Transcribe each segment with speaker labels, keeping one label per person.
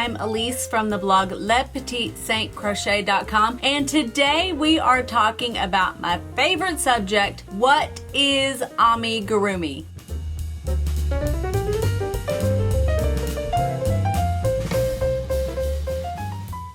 Speaker 1: I'm Elise from the blog LePetitSaintCrochet.com, and today we are talking about my favorite subject, what is amigurumi?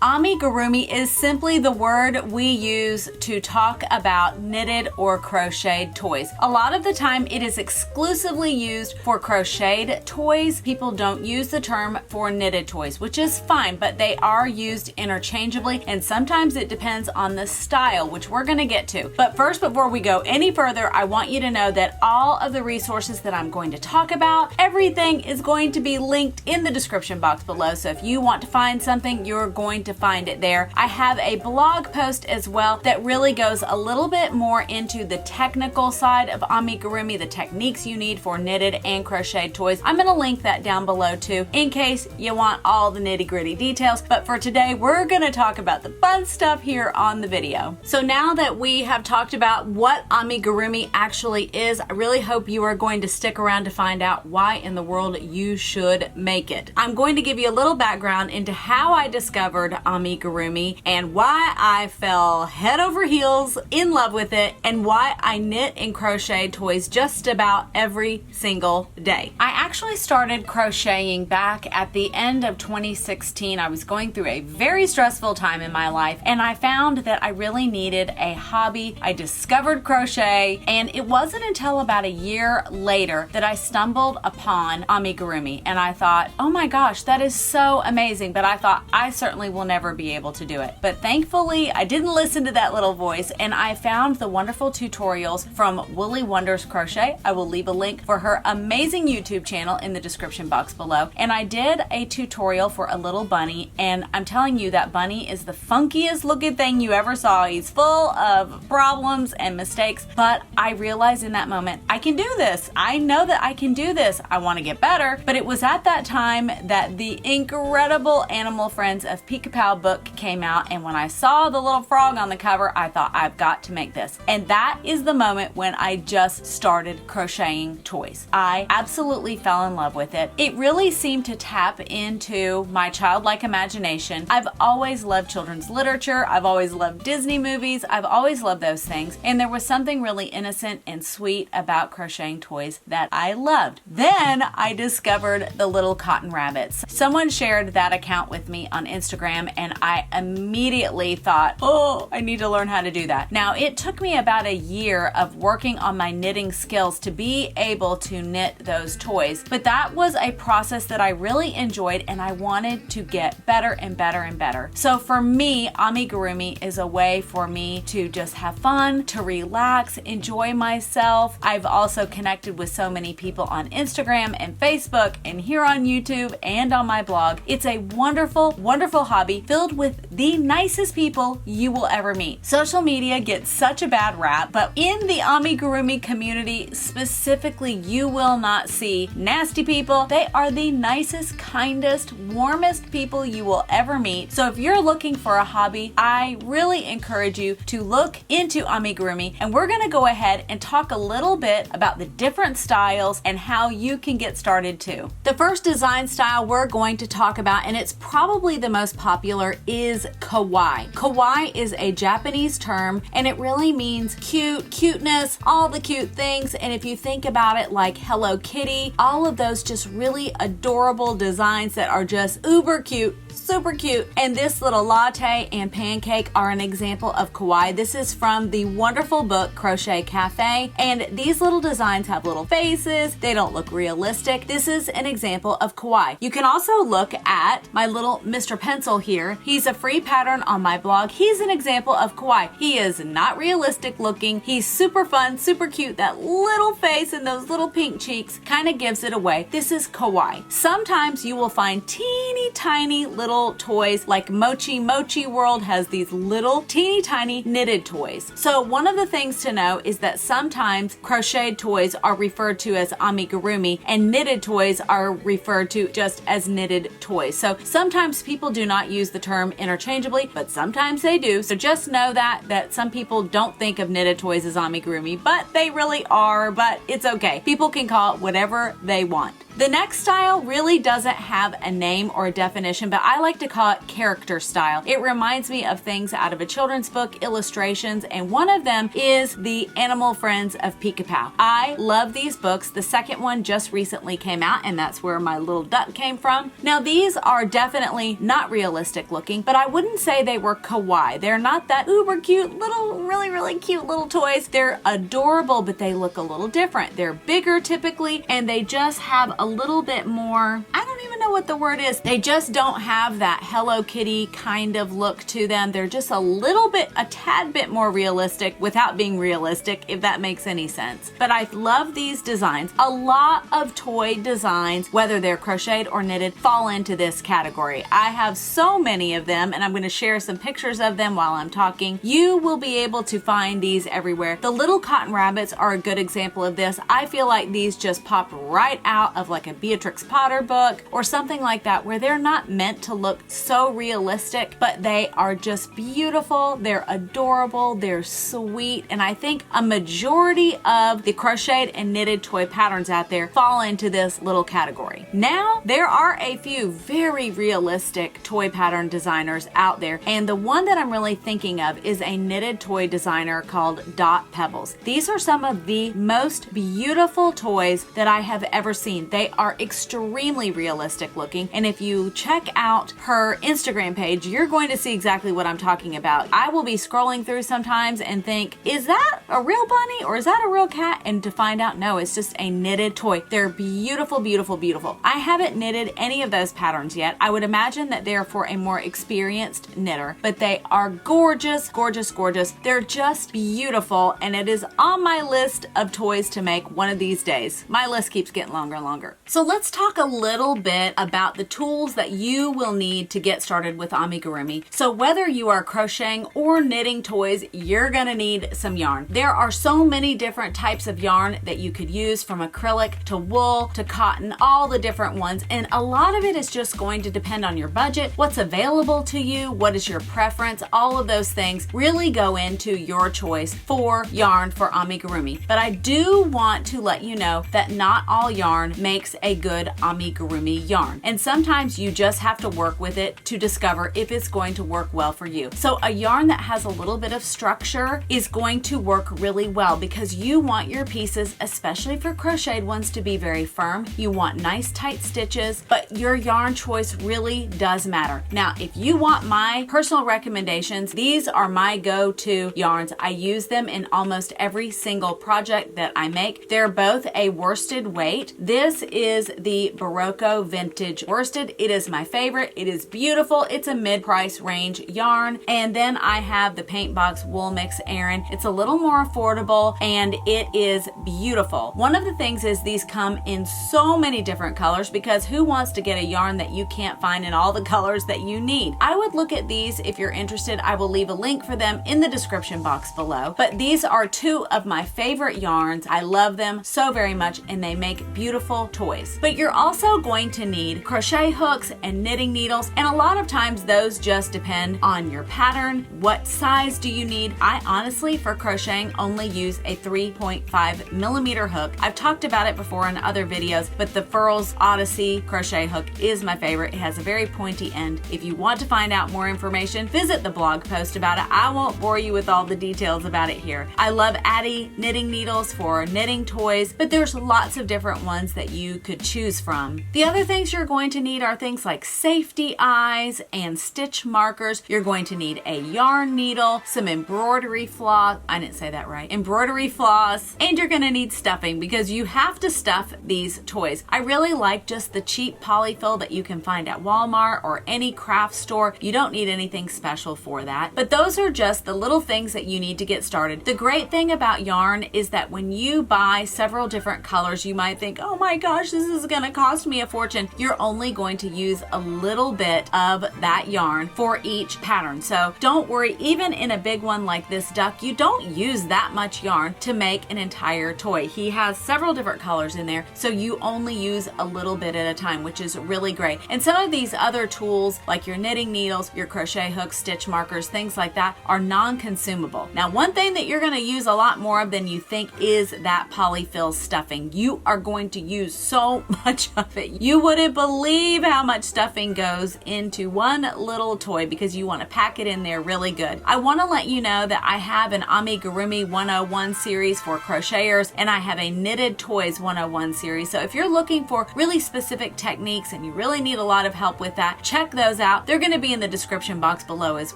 Speaker 1: Amigurumi is simply the word we use to talk about knitted or crocheted toys. A lot of the time it is exclusively used for crocheted toys. People don't use the term for knitted toys, which is fine, but they are used interchangeably, and sometimes it depends on the style, which we're going to get to. But first, before we go any further, I want you to know that all of the resources that I'm going to talk about, everything is going to be linked in the description box below. So if you want to find something, you're going to find it there. I have a blog post as well that really goes a little bit more into the technical side of amigurumi, the techniques you need for knitted and crocheted toys. I'm going to link that down below too in case you want all the nitty-gritty details. But for today, we're going to talk about the fun stuff here on the video. So now that we have talked about what amigurumi actually is, I really hope you are going to stick around to find out why in the world you should make it. I'm going to give you a little background into how I discovered amigurumi and why I fell head over heels in love with it and why I knit and crochet toys just about every single day. I actually started crocheting back at the end of 2016. I was going through a very stressful time in my life and I found that I really needed a hobby. I discovered crochet, and it wasn't until about a year later that I stumbled upon amigurumi, and I thought, oh my gosh, that is so amazing, but I thought I certainly will never be able to do it. But thankfully, I didn't listen to that little voice, and I found the wonderful tutorials from Woolly Wonders Crochet. I will leave a link for her amazing YouTube channel in the description box below. And I did a tutorial for a little bunny, and I'm telling you, that bunny is the funkiest looking thing you ever saw. He's full of problems and mistakes, but I realized in that moment, I can do this. I know that I can do this. I want to get better. But it was at that time that the incredible Animal Friends of Pica book came out, and when I saw the little frog on the cover, I thought, I've got to make this. And that is the moment when I just started crocheting toys. I absolutely fell in love with it. It really seemed to tap into my childlike imagination. I've always loved children's literature. I've always loved Disney movies. I've always loved those things. And there was something really innocent and sweet about crocheting toys that I loved. Then I discovered the little cotton rabbits. Someone shared that account with me on Instagram, and I immediately thought, oh, I need to learn how to do that. Now, it took me about a year of working on my knitting skills to be able to knit those toys, but that was a process that I really enjoyed, and I wanted to get better and better and better. So for me, amigurumi is a way for me to just have fun, to relax, enjoy myself. I've also connected with so many people on Instagram and Facebook and here on YouTube and on my blog. It's a wonderful, wonderful hobby filled with the nicest people you will ever meet. Social media gets such a bad rap, but in the amigurumi community specifically, you will not see nasty people. They are the nicest, kindest, warmest people you will ever meet. So if you're looking for a hobby, I really encourage you to look into amigurumi, and we're going to go ahead and talk a little bit about the different styles and how you can get started too. The first design style we're going to talk about, and it's probably the most popular, is kawaii. Kawaii is a Japanese term, and it really means cute, cuteness, all the cute things. And if you think about it, like Hello Kitty, all of those just really adorable designs that are just uber cute, super cute. And this little latte and pancake are an example of kawaii. This is from the wonderful book Crochet Cafe, and these little designs have little faces. They don't look realistic. This is an example of kawaii. You can also look at my little Mr. Pencil here. He's a free pattern on my blog. He's an example of kawaii. He is not realistic looking. He's super fun, super cute. That little face and those little pink cheeks kind of gives it away. This is kawaii. Sometimes you will find teeny tiny little toys, like Mochi World has these little teeny tiny knitted toys. So one of the things to know is that sometimes crocheted toys are referred to as amigurumi, and knitted toys are referred to just as knitted toys. So sometimes people do not use the term interchangeably, but sometimes they do. So just know that some people don't think of knitted toys as amigurumi, but they really are, but it's okay. People can call it whatever they want. The next style really doesn't have a name or a definition, but I like to call it character style. It reminds me of things out of a children's book, illustrations, and one of them is the Animal Friends of Pica. I love these books. The second one just recently came out, and that's where my little duck came from. Now, these are definitely not realistic looking, but I wouldn't say they were kawaii. They're not that uber cute little, really cute little toys. They're adorable, but they look a little different. They're bigger typically, and they just have a little bit more, I don't even know what the word is. They just don't have that Hello Kitty kind of look to them. They're just a tad bit more realistic without being realistic, if that makes any sense. But I love these designs. A lot of toy designs, whether they're crocheted or knitted, fall into this category. I have so many of them, and I'm going to share some pictures of them while I'm talking. You will be able to find these everywhere. The little cotton rabbits are a good example of this. I feel like these just pop right out of like a Beatrix Potter book or something like that, where they're not meant to look so realistic, but they are just beautiful. They're adorable. They're sweet. And I think a majority of the crocheted and knitted toy patterns out there fall into this little category. Now, there are a few very realistic toy pattern designers out there, and the one that I'm really thinking of is a knitted toy designer called Dot Pebbles. These are some of the most beautiful toys that I have ever seen. They are extremely realistic looking, and if you check out her Instagram page, you're going to see exactly what I'm talking about. I will be scrolling through sometimes and think, is that a real bunny or is that a real cat? And to find out, no, it's just a knitted toy. They're beautiful, beautiful, beautiful. I haven't knitted any of those patterns yet. I would imagine that they're for a more experienced knitter, but they are gorgeous, gorgeous, gorgeous. They're just beautiful, and it is on my list of toys to make one of these days. My list keeps getting longer and longer. So let's talk a little bit about the tools that you will need to get started with amigurumi. So whether you are crocheting or knitting toys, you're gonna need some yarn. There are so many different types of yarn that you could use, from acrylic to wool to cotton, all the different ones, and a lot of it is just going to depend on your budget, what's available to you, what is your preference. All of those things really go into your choice for yarn for amigurumi. But I do want to let you know that not all yarn makes a good amigurumi yarn, and sometimes you just have to work with it to discover if it's going to work well for you. So a yarn that has a little bit of structure is going to work really well, because you want your pieces, especially for crocheted ones, to be very firm. You want nice tight stitches, but your yarn choice really does matter. Now, if you want my personal recommendations, these are my go-to yarns. I use them in almost every single project that I make. They're both a worsted weight. This is the Barocco Vintage Worsted. It is my favorite. It is beautiful. It's a mid-price range yarn. And then I have the Paint Box Wool Mix Aran. It's a little more affordable, and it is beautiful. One of the things is these come in so many different colors, because who wants to get a yarn that you can't find in all the colors that you need? I would look at these if you're interested. I will leave a link for them in the description box below. But these are two of my favorite yarns. I love them so very much, and they make beautiful toys. But you're also going to need crochet hooks and knitting needles, and a lot of times those just depend on your pattern. What size do you need? I honestly, for crocheting, only use a 3.5 millimeter hook. I've talked about it before in other videos, but the Furls Odyssey crochet hook is my favorite. It has a very pointy end. If you want to find out more information, visit the blog post about it. I won't bore you with all the details about it here. I love Addi knitting needles for knitting toys, but there's lots of different ones that you could choose from. The other things you're going to need are things like safety eyes and stitch markers. You're going to need a yarn needle, some embroidery floss. I didn't say that right. Embroidery floss. And you're going to need stuffing, because you have to stuff these toys. I really like just the cheap polyfill that you can find at Walmart or any craft store. You don't need anything special for that. But those are just the little things that you need to get started. The great thing about yarn is that when you buy several different colors, you might think, oh my gosh, this is going to cost me a fortune. you're only going to use a little bit of that yarn for each pattern. So don't worry, even in a big one like this duck, you don't use that much yarn to make an entire toy. He has several different colors in there, so you only use a little bit at a time, which is really great. And some of these other tools, like your knitting needles, your crochet hooks, stitch markers, things like that, are non-consumable. Now, one thing that you're going to use a lot more of than you think is that polyfill stuffing. You are going to use so much of it. You wouldn't believe how much stuffing goes into one little toy because you want to pack it in there really good. I want to let you know that I have an Amigurumi 101 series for crocheters, and I have a Knitted Toys 101 series. So if you're looking for really specific techniques and you really need a lot of help with that, check those out. They're going to be in the description box below as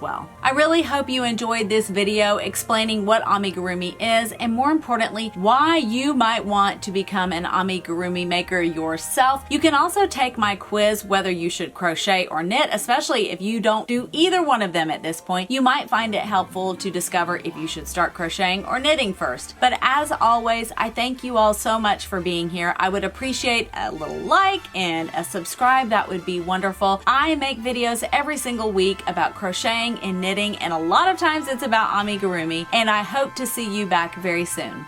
Speaker 1: well. I really hope you enjoyed this video explaining what amigurumi is, and more importantly, why you might want to become an amigurumi maker yourself. You can also take my quiz whether you should crochet or knit, especially if you don't do either one of them at this point. You might find it helpful to discover if you should start crocheting or knitting first. But as always, I thank you all so much for being here. I would appreciate a little like and a subscribe. That would be wonderful. I make videos every single week about crocheting and knitting, and a lot of times it's about amigurumi, and I hope to see you back very soon.